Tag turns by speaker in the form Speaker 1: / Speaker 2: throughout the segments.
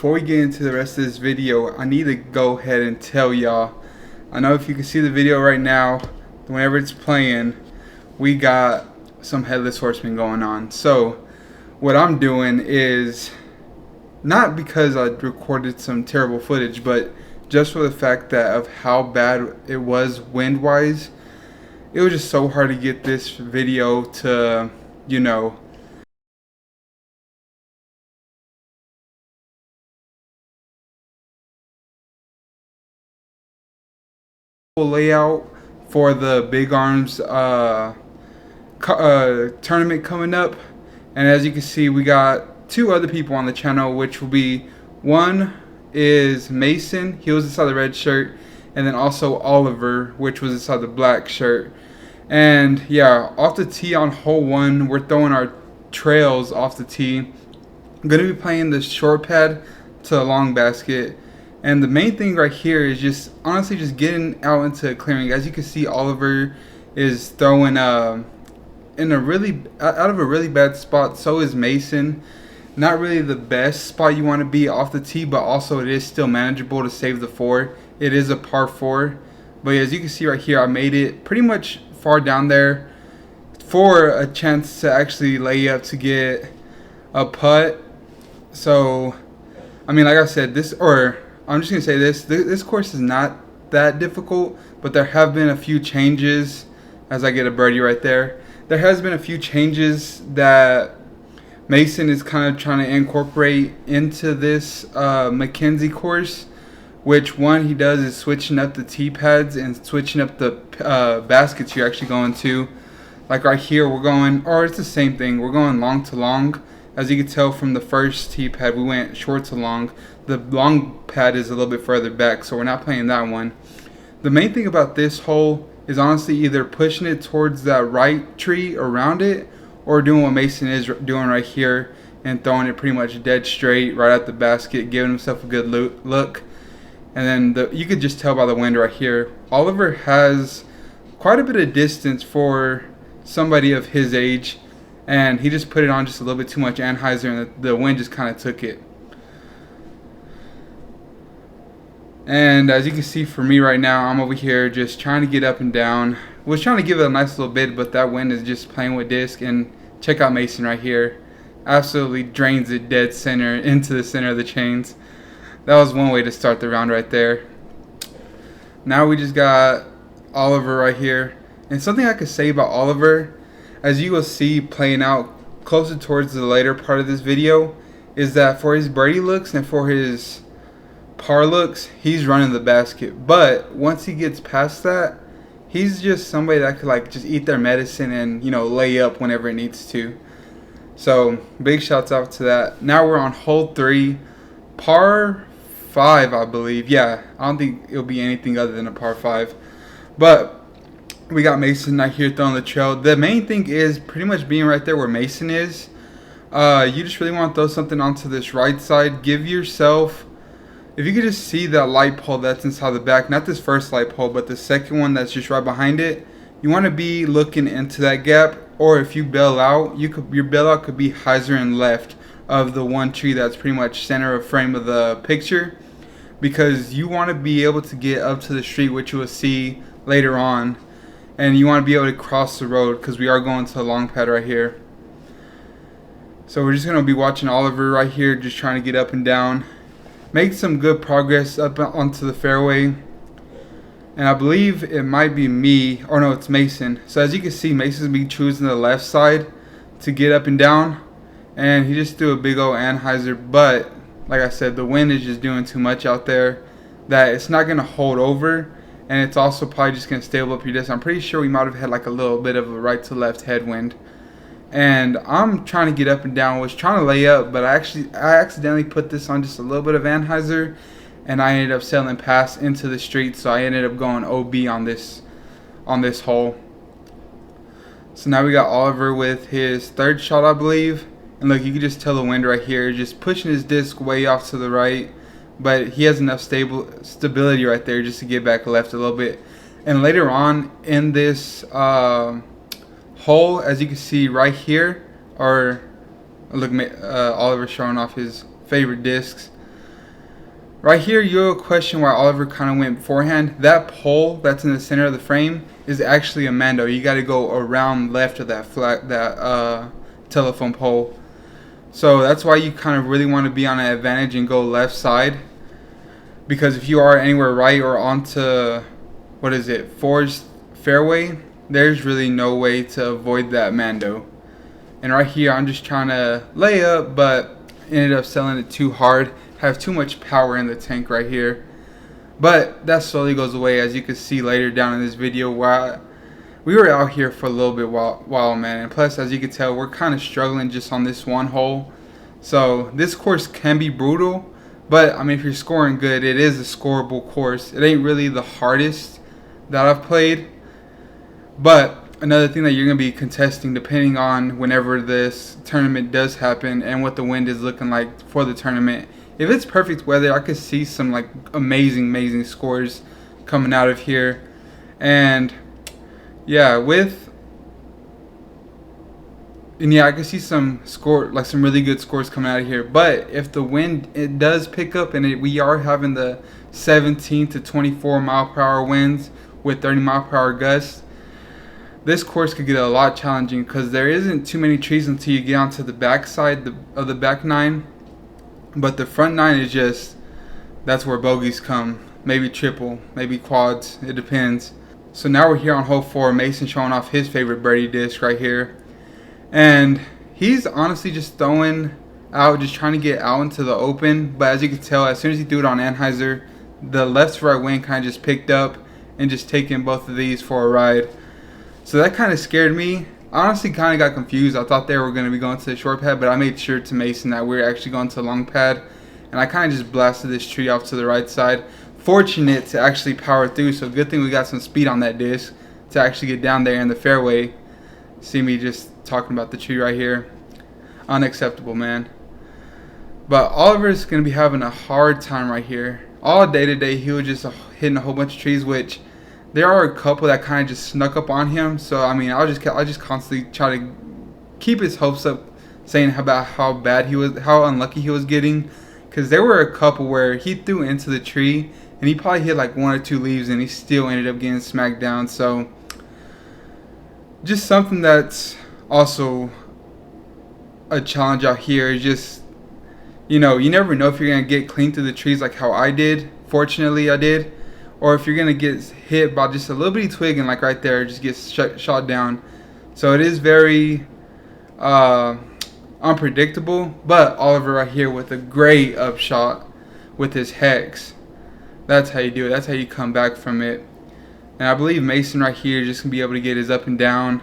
Speaker 1: before we get into the rest of this video, I need to go ahead and tell y'all. I know if you can see the video right now, whenever it's playing, we got some Headless Horseman going on. So what I'm doing is, not because I recorded some terrible footage, but just for the fact that of how bad it was wind-wise, it was just so hard to get this video to, layout for the Big Arms tournament coming up. And as you can see, we got two other people on the channel, which will be, one is Mason, he was inside the red shirt, and then also Oliver, which was inside the black shirt. And yeah, off the tee on hole 1, we're throwing our trails off the tee. I'm gonna be playing the short pad to the long basket. And the main thing right here is just honestly just getting out into a clearing. As you can see, Oliver is throwing in a really out of a really bad spot. So is Mason. Not really the best spot you want to be off the tee, but also it is still manageable to save the 4. It is a par 4, but as you can see right here, I made it pretty much far down there for a chance to actually lay up to get a putt. So I mean, like I said, I'm just gonna say this course is not that difficult, but there have been a few changes. As I get a birdie right there, there has been a few changes that Mason is kind of trying to incorporate into this Mackenzie course. Which one he does is switching up the tee pads and switching up the baskets you're actually going to. Like right here, we're going, or it's the same thing. We're going long to long. As you can tell from the first tee pad, we went short to long. The long pad is a little bit further back, so we're not playing that one. The main thing about this hole is honestly either pushing it towards that right tree around it, or doing what Mason is doing right here and throwing it pretty much dead straight right at the basket, giving himself a good look. And then you could just tell by the wind right here, Oliver has quite a bit of distance for somebody of his age, and he just put it on just a little bit too much anhyzer, and the wind just kind of took it. And as you can see for me right now, I'm over here just trying to get up and down. Was trying to give it a nice little bit, but that wind is just playing with disc. And check out Mason right here. Absolutely drains it dead center into the center of the chains. That was one way to start the round right there. Now we just got Oliver right here. And something I could say about Oliver, as you will see playing out closer towards the later part of this video, is that for his birdie looks and for his par looks, he's running the basket. But once he gets past that, he's just somebody that could just eat their medicine and lay up whenever it needs to. So big shouts out to that. Now we're on hole 3, par 5, I believe. Yeah, I don't think it'll be anything other than a par 5. But we got Mason right here throwing the trail. The main thing is pretty much being right there where Mason is. You just really want to throw something onto this right side. Give yourself, if you could just see that light pole that's inside the back, not this first light pole, but the second one that's just right behind it, you want to be looking into that gap. Or if you bail out, your bailout could be hyzer and left of the one tree that's pretty much center of frame of the picture, because you want to be able to get up to the street, which you will see later on, and you want to be able to cross the road, because we are going to a long pad right here. So we're just going to be watching Oliver right here, just trying to get up and down, make some good progress up onto the fairway. And I believe it might be me, or no, it's Mason. So as you can see, Mason's be choosing the left side to get up and down, and he just threw a big old anhyzer. But like I said, the wind is just doing too much out there that it's not going to hold over, and it's also probably just going to stable up your disc. I'm pretty sure we might have had a little bit of a right to left headwind. And I'm trying to get up and down, was trying to lay up, but I accidentally put this on just a little bit of anhyzer, and I ended up sailing past into the street, so I ended up going OB on this hole. So now we got Oliver with his third shot, I believe. And look, you can just tell the wind right here, just pushing his disc way off to the right, but he has enough stability right there just to get back left a little bit. And later on in this hole, as you can see right here, or look, Oliver showing off his favorite discs. Right here, you'll question why Oliver kind of went forehand. That pole that's in the center of the frame is actually a Mando. You got to go around left of that telephone pole. So that's why you kind of really want to be on an advantage and go left side. Because if you are anywhere right or onto, what is it, Forged Fairway, there's really no way to avoid that Mando. And right here, I'm just trying to lay up, but ended up selling it too hard. Have too much power in the tank right here. But that slowly goes away, as you can see later down in this video. Where we were out here for a little bit while, man. And plus, as you can tell, we're kind of struggling just on this one hole. So this course can be brutal. But, I mean, if you're scoring good, it is a scoreable course. It ain't really the hardest that I've played. But another thing that you're going to be contesting, depending on whenever this tournament does happen and what the wind is looking like for the tournament. If it's perfect weather, I could see some like amazing scores coming out of here. And yeah, I can see some really good scores coming out of here. But if the wind it does pick up and we are having the 17 to 24 mile per hour winds with 30 mile per hour gusts, this course could get a lot challenging because there isn't too many trees until you get onto the back side of the back nine. But the front nine is just, that's where bogeys come. Maybe triple, maybe quads, it depends. So now we're here on hole 4, Mason showing off his favorite birdie disc right here. And he's honestly just throwing out, just trying to get out into the open. But as you can tell, as soon as he threw it on Anheuser, the left to right wind kind of just picked up and just taking both of these for a ride. So that kind of scared me. I honestly kind of got confused. I thought they were going to be going to the short pad, but I made sure to Mason that we were actually going to the long pad. And I kind of just blasted this tree off to the right side. Fortunate to actually power through, so good thing we got some speed on that disc to actually get down there in the fairway. See me just talking about the tree right here. Unacceptable, man. But Oliver's going to be having a hard time right here. All day today, he was just hitting a whole bunch of trees, which there are a couple that kind of just snuck up on him. So I mean, I just constantly try to keep his hopes up, saying about how bad he was, how unlucky he was getting, because there were a couple where he threw into the tree and he probably hit like 1 or 2 leaves and he still ended up getting smacked down. So just something that's also a challenge out here is just, you know, you never know if you're gonna get clean through the trees like how I did. Fortunately, I did. Or if you're going to get hit by just a little bitty twig and like right there, just get shot down. So it is very unpredictable. But Oliver right here with a great upshot with his hex. That's how you do it. That's how you come back from it. And I believe Mason right here just going to be able to get his up and down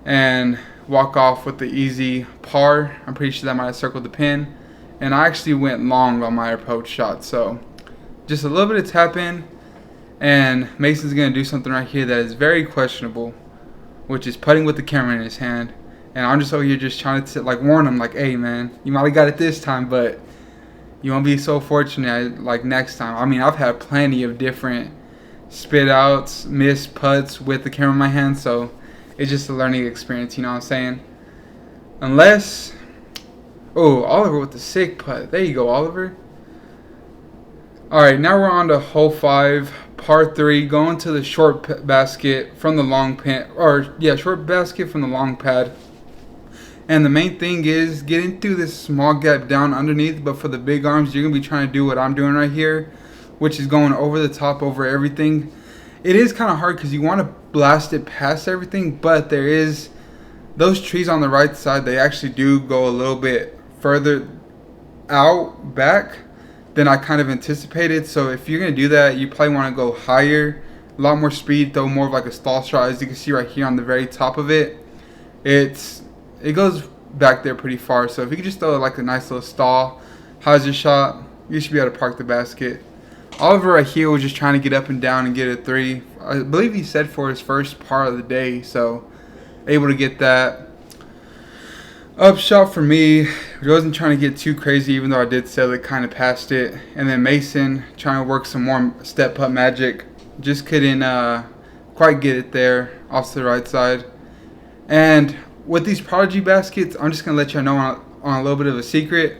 Speaker 1: and walk off with the easy par. I'm pretty sure that might have circled the pin. And I actually went long on my approach shot. So just a little bit of tap in, and Mason's going to do something right here that is very questionable, which is putting with the camera in his hand. And I'm just over here just trying to like warn him, like, hey man, you might have got it this time, but you won't be so fortunate like next time. I mean, I've had plenty of different spit outs, missed putts with the camera in my hand, so it's just a learning experience, you know what I'm saying? Unless, oh, Oliver with the sick putt. There you go, Oliver. Alright, now we're on to hole 5, par 3, going to the short basket from the long pin, short basket from the long pad. And the main thing is getting through this small gap down underneath, but for the big arms, you're going to be trying to do what I'm doing right here, which is going over the top, over everything. It is kind of hard because you want to blast it past everything, but there is, those trees on the right side, they actually do go a little bit further out back than I kind of anticipated. So if you're going to do that, you probably want to go higher, a lot more speed, throw more of like a stall shot. As you can see right here on the very top of it, it goes back there pretty far. So if you could just throw like a nice little stall hazard shot, you should be able to park the basket. Oliver right here was just trying to get up and down and get a 3. I believe he said for his first par of the day, so able to get that. Upshot for me, I wasn't trying to get too crazy, even though I did sell it kind of past it. And then Mason trying to work some more step putt magic, just couldn't quite get it there off to the right side. And with these Prodigy baskets, I'm just gonna let y'all know on a little bit of a secret.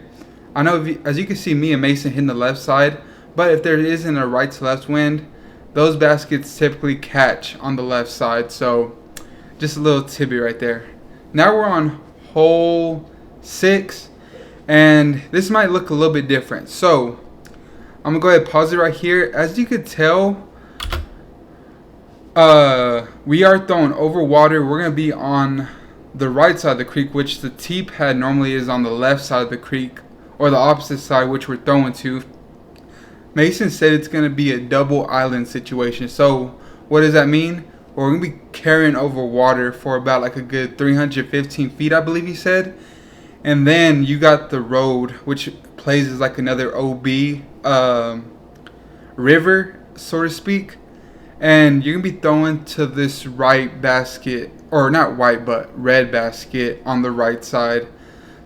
Speaker 1: I know as you can see me and Mason hitting the left side, but if there isn't a right to left wind, those baskets typically catch on the left side. So just a little tidbit right there. Now we're on hole 6, and this might look a little bit different. So I'm gonna go ahead and pause it right here. As you could tell, we are throwing over water. We're gonna be on the right side of the creek, which the tee pad normally is on the left side of the creek, or the opposite side, which we're throwing to. Mason said it's gonna be a double island situation. So what does that mean? Well, we're gonna be carrying over water for about like a good 315 feet, I believe he said. And then you got the road, which plays as like another OB river, so to speak. And you're gonna be throwing to this right basket, or not white, but red basket on the right side.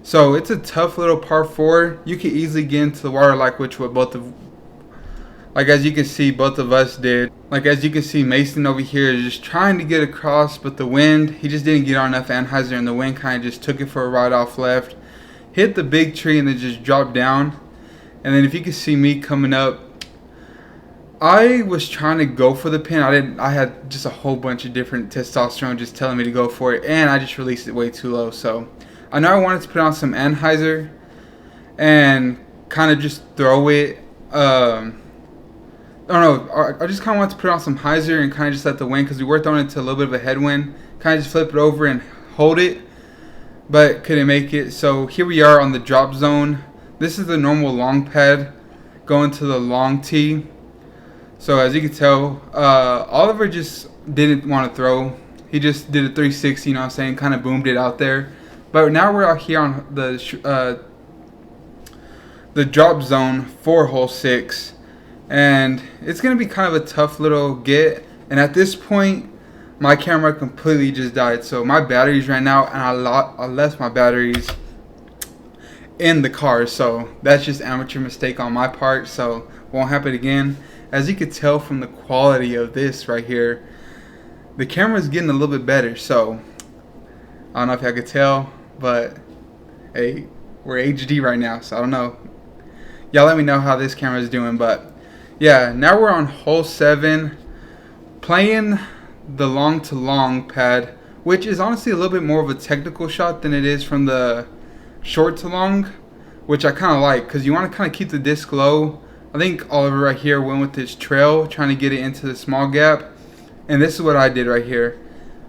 Speaker 1: So it's a tough little par 4. You can easily get into the water, like which what both of, like as you can see, both of us did. Like as you can see, Mason over here is just trying to get across, but the wind, he just didn't get on enough anhyzer, and the wind kind of just took it for a ride off left. Hit the big tree and then just dropped down. And then if you can see me coming up, I was trying to go for the pin. I had just a whole bunch of different testosterone just telling me to go for it, and I just released it way too low. So I know I wanted to put on some anhyzer and kind of just throw it. I don't know. I just kind of wanted to put on some hyzer and kind of just let the wind, because we were throwing it to a little bit of a headwind. Kind of just flip it over and hold it, but couldn't make it. So here we are on the drop zone. This is the normal long pad going to the long tee. So as you can tell, Oliver just didn't want to throw. He just did a 360, you know what I'm saying, kind of boomed it out there. But now we're out here on the drop zone for hole 6. And it's going to be kind of a tough little get. And at this point, my camera completely just died. So my batteries ran out, and I left my batteries in the car. So that's just amateur mistake on my part. So won't happen again. As you can tell from the quality of this right here, the camera's getting a little bit better. So I don't know if y'all could tell, but hey, we're HD right now. So I don't know. Y'all let me know how this camera is doing. But yeah, now we're on hole 7, playing the long to long pad, which is honestly a little bit more of a technical shot than it is from the short to long, which I kind of like, because you want to kind of keep the disc low. I think Oliver right here went with this trail, trying to get it into the small gap. And this is what I did right here.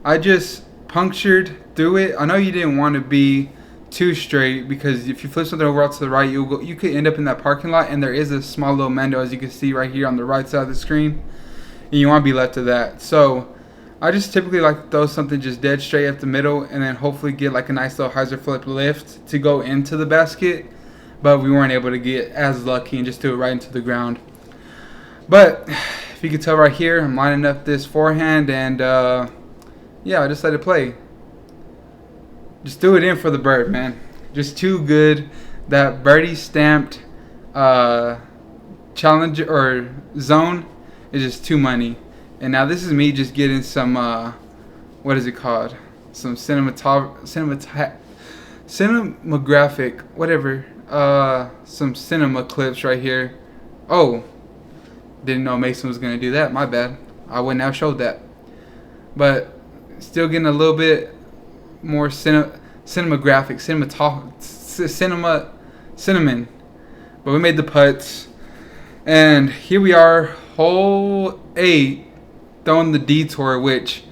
Speaker 1: I just punctured through it. I know you didn't want to be too straight, because if you flip something over out to the right, you could end up in that parking lot. And there is a small little mendo, as you can see right here on the right side of the screen. And you want to be left to that. So I just typically like to throw something just dead straight at the middle, and then hopefully get like a nice little hyzer flip lift to go into the basket. But we weren't able to get as lucky and just do it right into the ground. But if you can tell right here, I'm lining up this forehand, and yeah, I just let it play. Just do it in for the bird, man. Just too good. That birdie stamped challenge or zone is just too money. And now this is me just getting some what is it called? Some cinematographic, whatever. Some cinema clips right here. Oh, didn't know Mason was gonna do that. My bad. I wouldn't have showed that. But still getting a little bit more cinematographic, cinnamon. But we made the putts, and here we are, hole 8, throwing the detour. Which,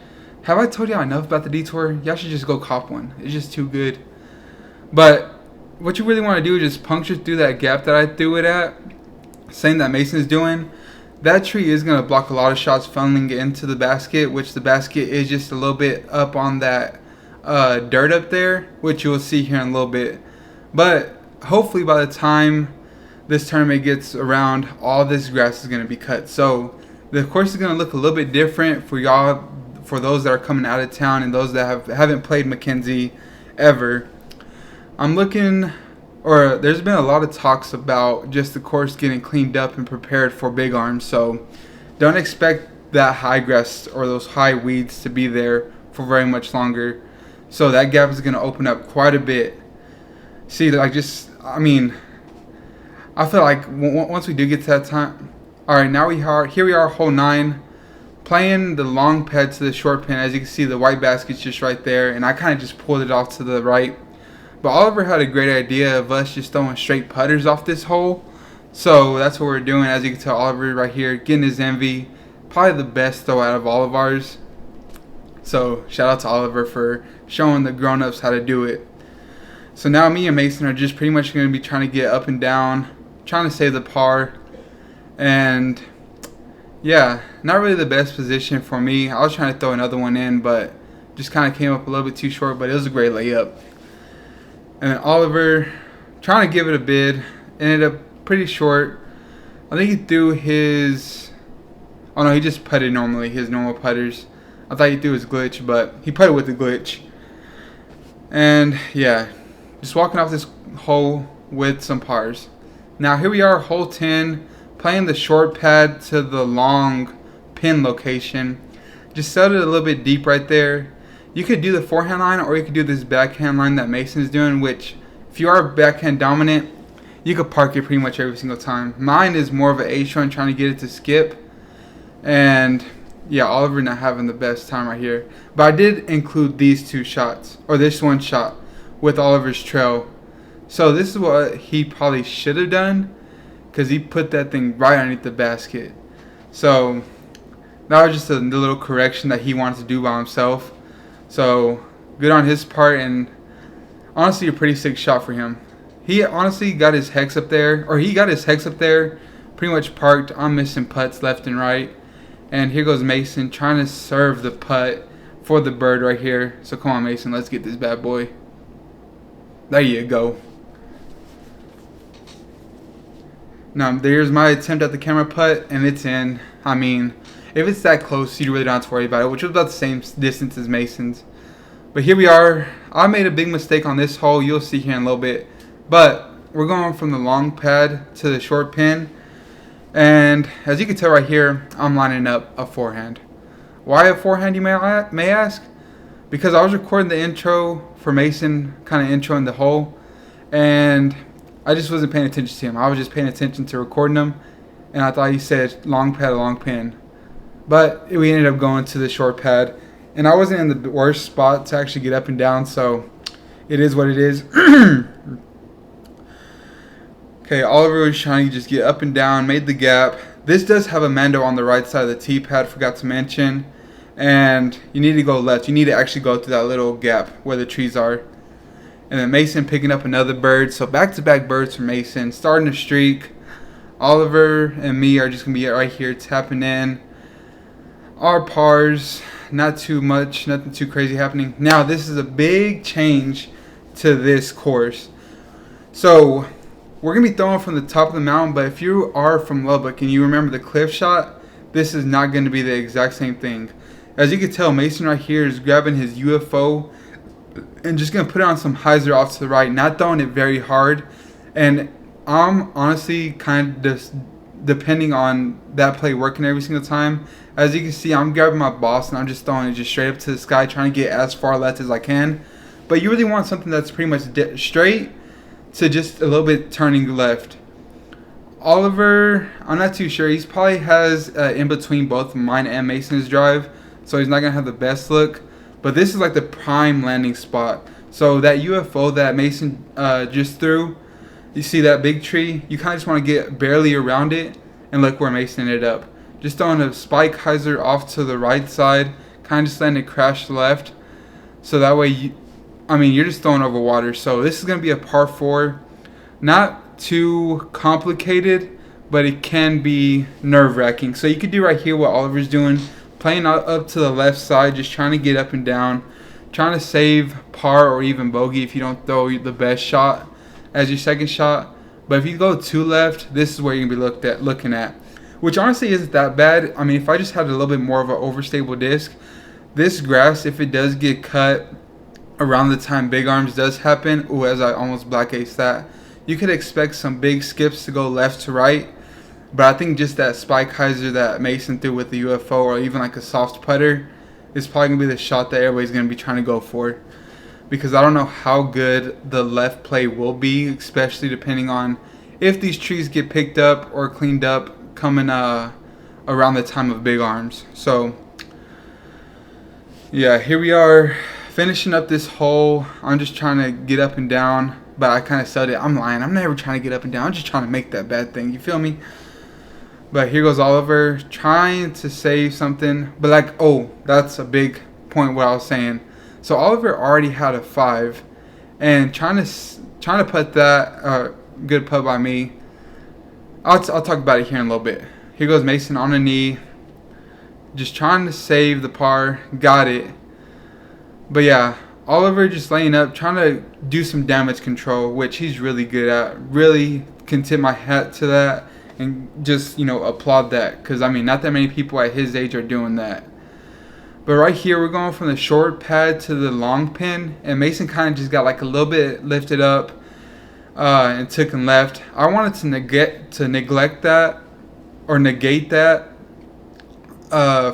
Speaker 1: have I told y'all enough about the detour? Y'all should just go cop one. It's just too good. But what you really want to do is just puncture through that gap that I threw it at, same that Mason's doing. That tree is going to block a lot of shots funneling into the basket, which the basket is just a little bit up on that dirt up there, which you will see here in a little bit. But hopefully by the time this tournament gets around, all this grass is going to be cut. So the course is going to look a little bit different for y'all, for those that are coming out of town and those that haven't played Mackenzie ever. I'm looking, or there's been a lot of talks about just the course getting cleaned up and prepared for big arms. So don't expect that high grass or those high weeds to be there for very much longer. So that gap is going to open up quite a bit. See, like just, I mean, I feel like once we do get to that time, all right, now here we are, hole 9, playing the long pad to the short pin. As you can see, the white basket's just right there, and I kind of just pulled it off to the right. But Oliver had a great idea of us just throwing straight putters off this hole. So that's what we're doing. As you can tell, Oliver right here getting his envy. Probably the best throw out of all of ours. So shout out to Oliver for showing the grown-ups how to do it. So now me and Mason are just pretty much going to be trying to get up and down, trying to save the par. And yeah, not really the best position for me. I was trying to throw another one in, but just kind of came up a little bit too short, but it was a great layup. And then Oliver, trying to give it a bid, ended up pretty short. I think he threw his... Oh no, he just putted normally, his normal putters. I thought he threw his glitch, but he putted with the glitch. And yeah, just walking off this hole with some pars. Now here we are, hole 10, playing the short pad to the long pin location. Just set it a little bit deep right there. You could do the forehand line, or you could do this backhand line that Mason's doing, which if you are backhand dominant, you could park it pretty much every single time. Mine is more of an A-short, trying to get it to skip. And yeah, Oliver not having the best time right here. But I did include these two shots, or this one shot, with Oliver's trail. So this is what he probably should have done, because he put that thing right underneath the basket. So that was just a little correction that he wanted to do by himself. So good on his part, and honestly a pretty sick shot for him. He honestly got his hex up there, pretty much parked. I'm missing putts left and right. And here goes Mason trying to serve the putt for the bird right here. So come on, Mason, let's get this bad boy. There you go. Now there's my attempt at the camera putt, and it's in. I mean, if it's that close, you really don't have to worry about it, which was about the same distance as Mason's. But here we are. I made a big mistake on this hole. You'll see here in a little bit. But we're going from the long pad to the short pin. And as you can tell right here, I'm lining up a forehand. Why a forehand, you may ask? Because I was recording the intro for Mason, kind of introing the hole. And I just wasn't paying attention to him. I was just paying attention to recording him. And I thought he said long pad, long pin. But we ended up going to the short pad. And I wasn't in the worst spot to actually get up and down. So it is what it is. Okay, Oliver was trying to just get up and down, made the gap. This does have a Mando on the right side of the tee pad, forgot to mention. And you need to go left. You need to actually go through that little gap where the trees are. And then Mason picking up another bird. So back-to-back birds for Mason, starting a streak. Oliver and me are just going to be right here tapping in. Our pars, not too much, nothing too crazy happening. Now, this is a big change to this course. So we're going to be throwing from the top of the mountain, but if you are from Lubbock and you remember the cliff shot, this is not going to be the exact same thing. As you can tell, Mason right here is grabbing his UFO and just going to put it on some hyzer off to the right, not throwing it very hard. And I'm honestly kind of just depending on that play working every single time. As you can see, I'm grabbing my boss and I'm just throwing it just straight up to the sky, trying to get as far left as I can. But you really want something that's pretty much straight to just a little bit turning left. Oliver, I'm not too sure. He probably has in between both mine and Mason's drive, so he's not going to have the best look. But this is like the prime landing spot. So that UFO that Mason just threw, you see that big tree? You kind of just want to get barely around it, and look where Mason ended up. Just throwing a spike hyzer off to the right side, kind of just letting it crash left. So that way you're just throwing over water. So this is going to be a par 4. Not too complicated, but it can be nerve-wracking. So you could do right here what Oliver's doing. Playing up to the left side, just trying to get up and down. Trying to save par or even bogey if you don't throw the best shot as your second shot. But if you go too left, this is where you're going to be looking at. Which honestly isn't that bad. I mean, if I just had a little bit more of an overstable disc, this grass, if it does get cut around the time big arms does happen, as I almost black ace that, you could expect some big skips to go left to right. But I think just that spike hyzer that Mason threw with the UFO, or even like a soft putter, is probably going to be the shot that everybody's going to be trying to go for. Because I don't know how good the left play will be, especially depending on if these trees get picked up or cleaned up coming around the time of big arms. So yeah, here we are finishing up this hole. I'm just trying to get up and down, but I kind of said it. I'm lying. I'm never trying to get up and down. I'm just trying to make that bad thing. You feel me? But here goes Oliver trying to save something. But like, oh, that's a big point what I was saying. So Oliver already had a 5, and trying to put that good putt by me. I'll talk about it here in a little bit. Here goes Mason on a knee, just trying to save the par. Got it. But yeah, Oliver just laying up, trying to do some damage control, which he's really good at. Really can tip my hat to that and just, applaud that. Because, I mean, not that many people at his age are doing that. But right here, we're going from the short pad to the long pin. And Mason kind of just got like a little bit lifted up and took and left. I wanted to negate that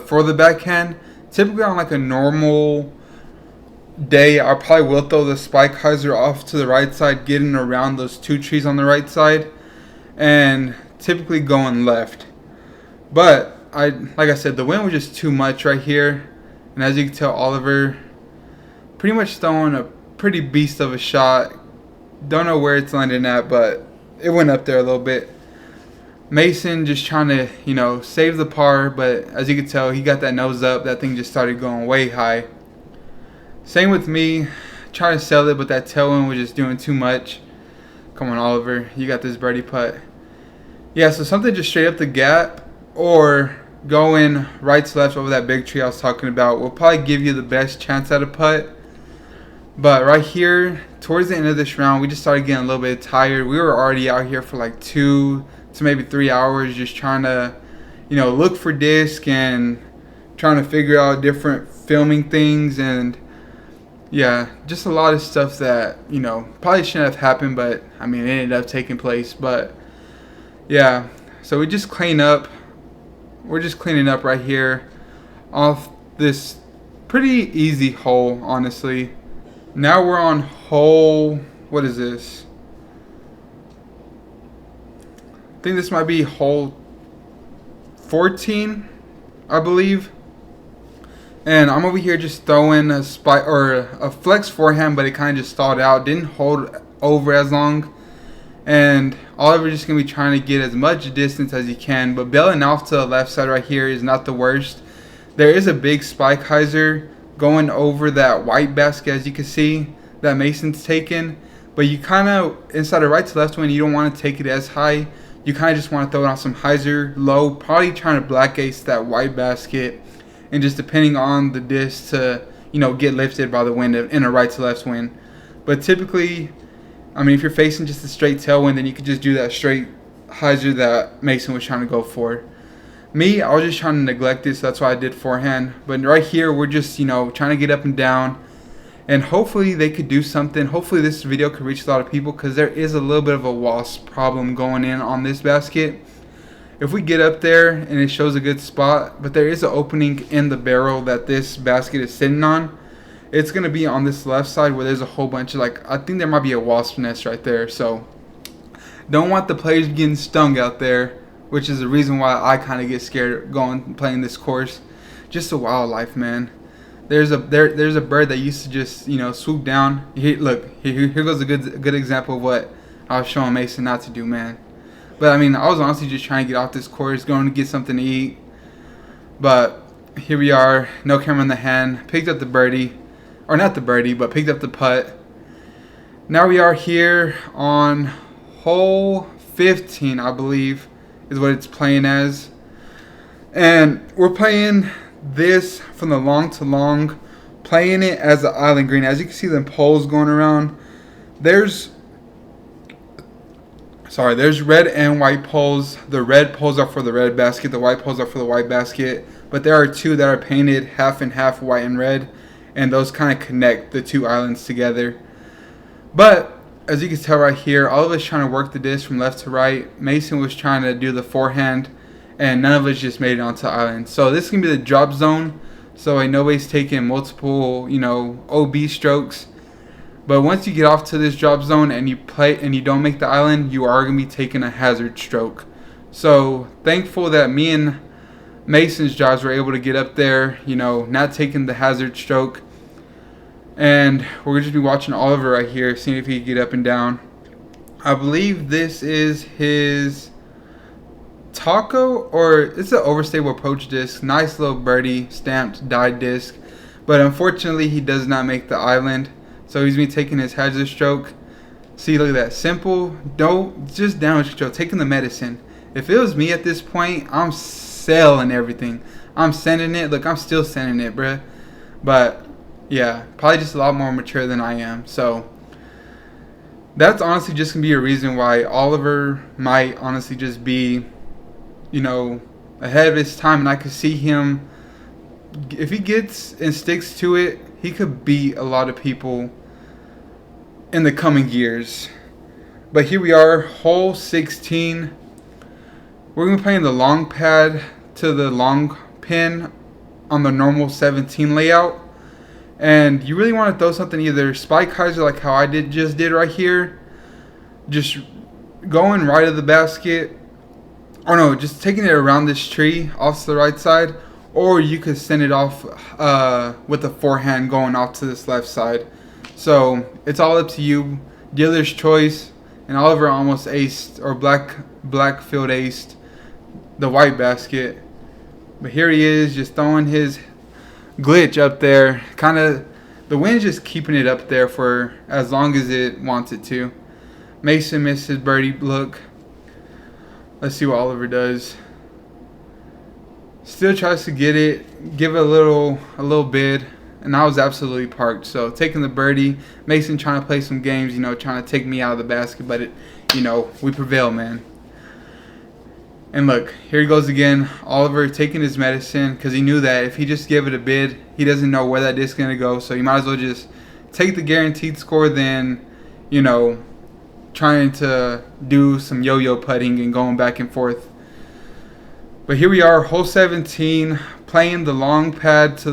Speaker 1: for the backhand. Typically on like a normal day, I probably will throw the spike hyzer off to the right side, getting around those 2 trees on the right side, and typically going left. But like I said, the wind was just too much right here. And as you can tell, Oliver pretty much throwing a pretty beast of a shot. Don't know where it's landing at, but it went up there a little bit. Mason just trying to, save the par, but as you can tell, he got that nose up. That thing just started going way high. Same with me, trying to sell it, but that tailwind was just doing too much. Come on, Oliver, you got this birdie putt. Yeah, so something just straight up the gap or going right to left over that big tree I was talking about will probably give you the best chance at a putt. But right here, towards the end of this round, we just started getting a little bit tired. We were already out here for like 2 to maybe 3 hours just trying to, look for disc and trying to figure out different filming things. And yeah, just a lot of stuff that, probably shouldn't have happened, but I mean, it ended up taking place. But yeah, so we just clean up. We're just cleaning up right here off this pretty easy hole, honestly. Now we're on hole, what is this? I think this might be hole 14, I believe. And I'm over here just throwing a spike or a flex forehand, but it kind of just stalled out. Didn't hold over as long. And Oliver's just going to be trying to get as much distance as he can. But bailing off to the left side right here is not the worst. There is a big spike hyzer going over that white basket, as you can see, that Mason's taken. But you kind of, inside the right to left wind, you don't want to take it as high. You kind of just want to throw it on some hyzer low, probably trying to black ace that white basket. And just depending on the disc to, get lifted by the wind in a right to left wind. But typically, I mean, if you're facing just a straight tailwind, then you could just do that straight hyzer that Mason was trying to go for. Me, I was just trying to neglect it, so that's why I did forehand. But right here, we're just, trying to get up and down. And hopefully they could do something. Hopefully this video could reach a lot of people, because there is a little bit of a wasp problem going in on this basket. If we get up there and it shows a good spot, but there is an opening in the barrel that this basket is sitting on, it's going to be on this left side where there's a whole bunch of, I think there might be a wasp nest right there. So don't want the players getting stung out there, which is the reason why I kind of get scared playing this course. Just the wildlife, man. There's a bird that used to just, swoop down. Here goes a good example of what I was showing Mason not to do, man. But I mean, I was honestly just trying to get off this course, going to get something to eat. But here we are, no camera in the hand. Picked up the birdie. Or not the birdie, but picked up the putt. Now we are here on hole 15, I believe, is what it's playing as. And we're playing this from the long to long, playing it as an island green. As you can see, the poles going around. There's red and white poles. The red poles are for the red basket. The white poles are for the white basket. But there are 2 that are painted half and half, white and red. And those kind of connect the 2 islands together. But as you can tell right here, all of us trying to work the disc from left to right. Mason was trying to do the forehand, and none of us just made it onto the island. So this is going to be the drop zone. So nobody's taking multiple, OB strokes. But once you get off to this drop zone and you don't make the island, you are going to be taking a hazard stroke. So thankful that me and Mason's drives were able to get up there, not taking the hazard stroke. And we're going to be watching Oliver right here, seeing if he can get up and down. I believe this is his taco, or it's an overstable approach disc. Nice little birdie stamped dyed disc. But unfortunately, he does not make the island. So he's been taking his hazard stroke. See, look at that. Simple, just damage control, taking the medicine. If it was me at this point, I'm selling everything. I'm sending it. Look, I'm still sending it, bruh. But yeah, probably just a lot more mature than I am. So that's honestly just going to be a reason why Oliver might honestly just be, ahead of his time. And I could see him, if he gets and sticks to it, he could beat a lot of people in the coming years. But here we are, hole 16. We're going to be playing the long pad to the long pin on the normal 17 layout. And you really want to throw something either spike hyzer like how I just did right here. Just going right of the basket. Or no, just taking it around this tree off to the right side. Or you could send it off with a forehand going off to this left side. So it's all up to you. Dealer's choice. And Oliver almost aced, or Blackfield aced the white basket. But here he is, just throwing his glitch up there. Kind of, the wind's just keeping it up there for as long as it wants it to. Mason missed his birdie look. Let's see what Oliver does. Still tries to get it, give it a little bid, and I was absolutely parked. So taking the birdie, Mason trying to play some games, trying to take me out of the basket, but we prevail, man. And look, here he goes again. Oliver taking his medicine because he knew that if he just gave it a bid, he doesn't know where that disc is going to go. So you might as well just take the guaranteed score than, trying to do some yo-yo putting and going back and forth. But here we are, hole 17, playing the long pad to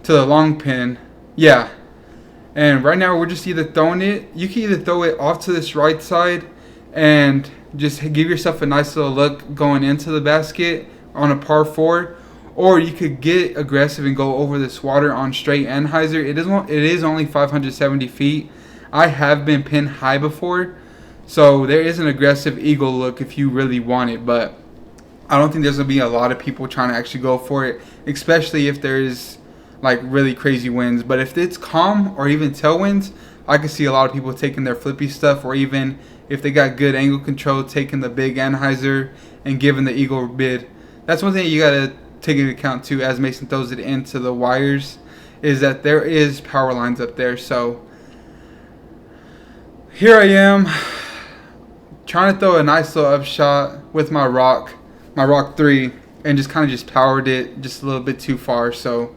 Speaker 1: the long pin. Yeah. And right now we're just either throwing it. You can either throw it off to this right side and just give yourself a nice little look going into the basket on a par 4, or you could get aggressive and go over this water on straight and hyzer. It is only 570 feet. I have been pinned high before, so there is an aggressive eagle look if you really want it, but I don't think there's going to be a lot of people trying to actually go for it, especially if there's like really crazy winds. But if it's calm or even tailwinds, I can see a lot of people taking their flippy stuff, or even if they got good angle control, taking the big anhyzer and giving the eagle bid. That's one thing you got to take into account too as Mason throws it into the wires, is that there is power lines up there. So here I am trying to throw a nice little upshot with my rock 3, and just kind of just powered it just a little bit too far. So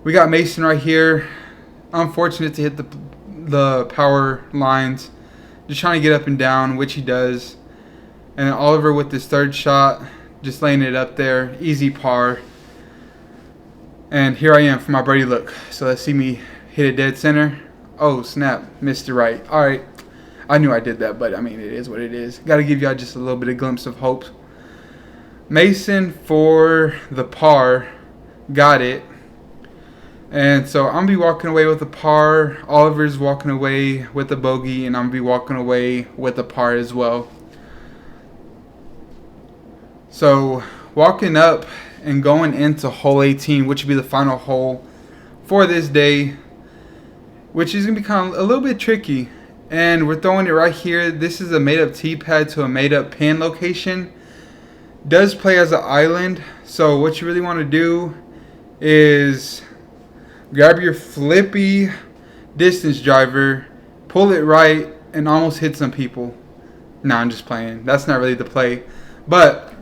Speaker 1: we got Mason right here, unfortunate to hit the power lines, just trying to get up and down, which he does. And then Oliver with his third shot, just laying it up there, easy par. And here I am for my birdie look. So let's see me hit it dead center. Oh snap, missed it right. Alright, I knew I did that, but I mean, it is what it is. Got to give y'all just a little bit of glimpse of hope. Mason for the par, got it. And so I'm going to be walking away with a par. Oliver's walking away with a bogey, and I'm going to be walking away with a par as well. So walking up and going into hole 18, which would be the final hole for this day, which is going to become a little bit tricky. And we're throwing it right here. This is a made-up tee pad to a made-up pin location. Does play as an island. So what you really want to do is grab your flippy distance driver, pull it right, and almost hit some people. Nah, I'm just playing. That's not really the play. But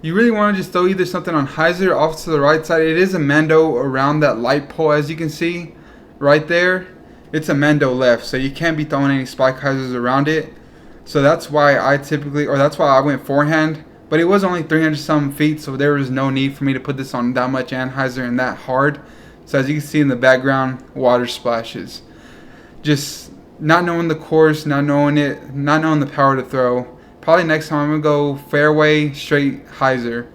Speaker 1: you really want to just throw either something on hyzer off to the right side. It is a Mando around that light pole, as you can see right there. It's a Mando left, so you can't be throwing any spike hyzers around it. So that's why that's why I went forehand. But it was only 300 some feet, so there was no need for me to put this on that much anhyzer and that hard. So as you can see in the background, water splashes. just not knowing the course, not knowing the power to throw. Probably next time I'm going to go fairway, straight, hyzer.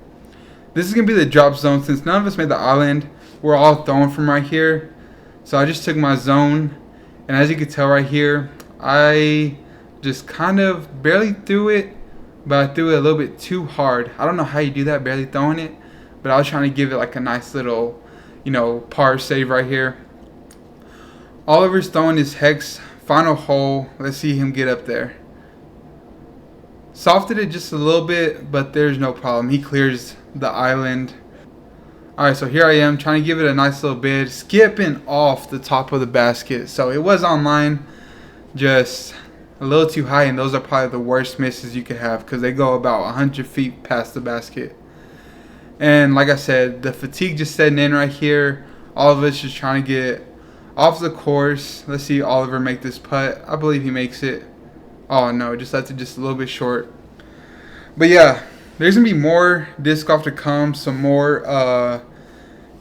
Speaker 1: This is going to be the drop zone since none of us made the island. We're all throwing from right here. So I just took my zone. And as you can tell right here, I just kind of barely threw it. But I threw it a little bit too hard. I don't know how you do that, barely throwing it. But I was trying to give it like a nice little, par save right here. Oliver's throwing his hex final hole. Let's see him get up there. Softed it just a little bit, but there's no problem. He clears the island. Alright, so here I am trying to give it a nice little bid. Skipping off the top of the basket. So it was online, just a little too high, and those are probably the worst misses you could have because they go about 100 feet past the basket. And like I said, the fatigue just setting in right here. All of us just trying to get off the course. Let's see Oliver make this putt. I believe he makes it. Oh no, just left it just a little bit short. But yeah, there's going to be more disc golf to come. Some more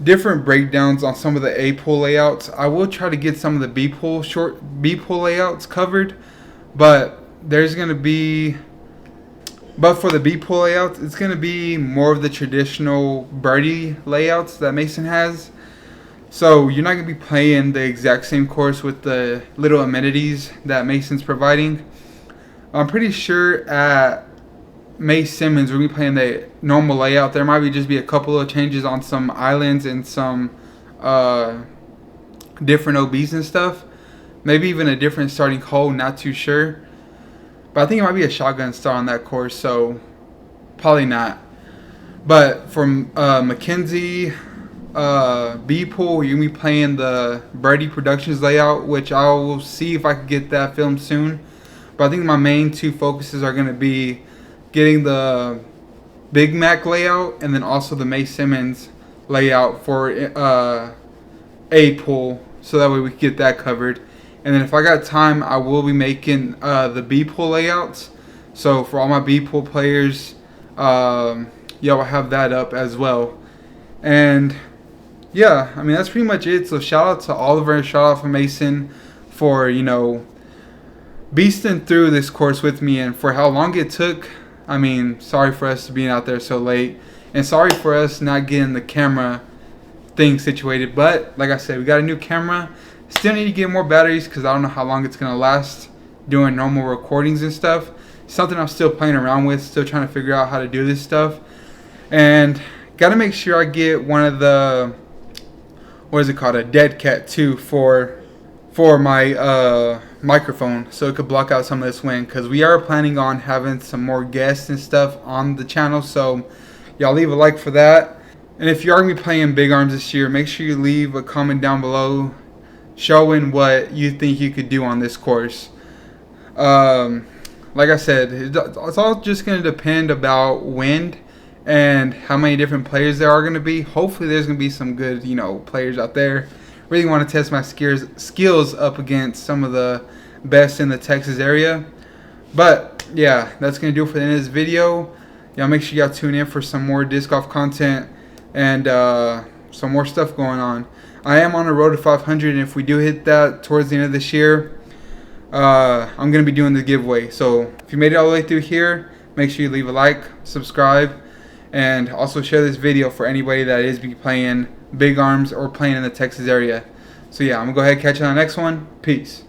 Speaker 1: different breakdowns on some of the A pool layouts. I will try to get some of the B pool layouts covered. But there's going to be, for the B pool layouts, it's going to be more of the traditional birdie layouts that Mason has. So you're not going to be playing the exact same course with the little amenities that Mason's providing. I'm pretty sure at May Simmons we're going to be playing the normal layout. There might just be a couple of changes on some islands and some different OBs and stuff. Maybe even a different starting hole, not too sure. But I think it might be a shotgun start on that course, so probably not. But from Mackenzie B pool, you're going to be playing the Birdie Productions layout, which I will see if I can get that filmed soon. But I think my main two focuses are going to be getting the Big Mac layout and then also the May Simmons layout for A pool, so that way we can get that covered. And then if I got time, I will be making the B pool layouts. So for all my B pool players, y'all will have that up as well. And yeah, I mean that's pretty much it. So shout out to Oliver and shout out to Mason for beasting through this course with me and for how long it took. I mean, sorry for us being out there so late, and sorry for us not getting the camera thing situated. But like I said, we got a new camera. Still need to get more batteries because I don't know how long it's going to last doing normal recordings and stuff. Something I'm still playing around with, still trying to figure out how to do this stuff. And got to make sure I get one of the, a dead cat too for my microphone, so it could block out some of this wind, because we are planning on having some more guests and stuff on the channel. So y'all leave a like for that. And if you are going to be playing big arms this year, make sure you leave a comment down below showing what you think you could do on this course. Like I said, it's all just going to depend about wind and how many different players there are going to be. Hopefully there's going to be some good, players out there. Really want to test my skills up against some of the best in the Texas area. But yeah, that's going to do it for the end of this video. Y'all make sure y'all tune in for some more disc golf content and some more stuff going on. I am on the road to 500, and if we do hit that towards the end of this year, I'm going to be doing the giveaway. So if you made it all the way through here, make sure you leave a like, subscribe, and also share this video for anybody that is playing big arms or playing in the Texas area. So yeah, I'm going to go ahead and catch you on the next one. Peace.